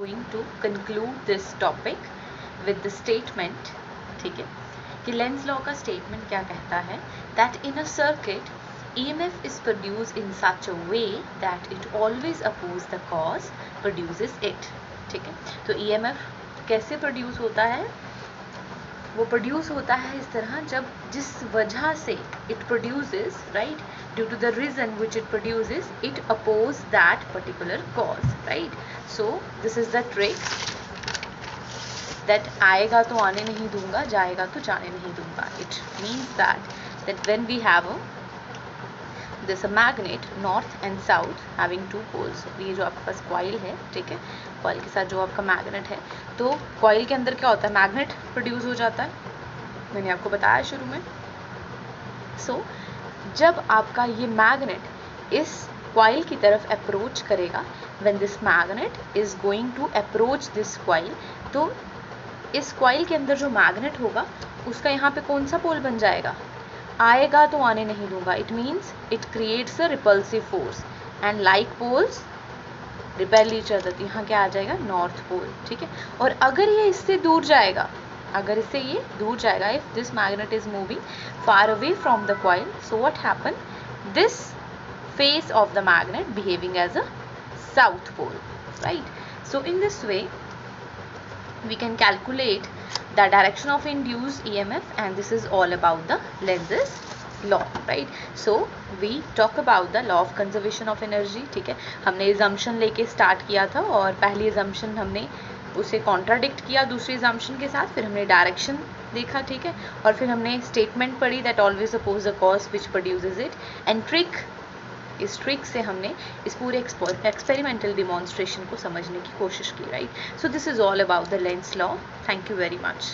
Going to conclude this topic with the statement, ठीक है, कि लेंज लॉ का स्टेटमेंट क्या कहता है, that in a circuit EMF is produced in such a way that it always opposes the cause produces it, ठीक है। तो EMF कैसे प्रोड्यूस होता है, वो प्रोड्यूस होता है इस तरह, जब जिस वजह से it produces, right, due to the reason which it produces, it oppose that particular cause, right. So this is the trick that आएगा तो आने नहीं दूंगा, जाएगा तो जाने नहीं दूंगा। It means that when we have this magnet north and south having two poles, ये जो आपके पास कॉइल है, ठीक है, कॉइल के साथ जो आपका मैग्नेट है, तो कॉइल के अंदर क्या होता है, मैग्नेट प्रोड्यूस हो जाता है, मैंने आपको बताया शुरू में। सो जब आपका ये मैग्नेट इस कॉइल की तरफ अप्रोच करेगा, when this magnet is going to approach this coil, तो इस कॉइल के अंदर जो मैग्नेट होगा उसका यहाँ पे कौन सा पोल बन जाएगा, आएगा तो आने नहीं दूंगा। It means it creates a repulsive force and like poles repel each other, तो यहाँ क्या आ जाएगा, नॉर्थ पोल, ठीक है। और अगर ये इससे दूर जाएगा, अगर इससे ये दूर जाएगा, if this magnet is moving far away from the coil, so what happen, this face of the magnet behaving as a south pole, right. So in this way we can calculate the direction of induced EMF, and this is all about the Lenz's law, right? So we talk about the law of conservation of energy, ठीक है। हमने assumption लेके start किया था, और पहली assumption हमने उसे contradict किया दूसरी assumption के साथ, फिर हमने direction देखा, ठीक है, और फिर हमने statement पढ़ी that always oppose the cause which produces it, and trick, इस ट्रिक से हमने इस पूरे एक्सपेरिमेंटल डिमॉन्स्ट्रेशन को समझने की कोशिश की, right. So this is all about the Lenz law. Thank you very much.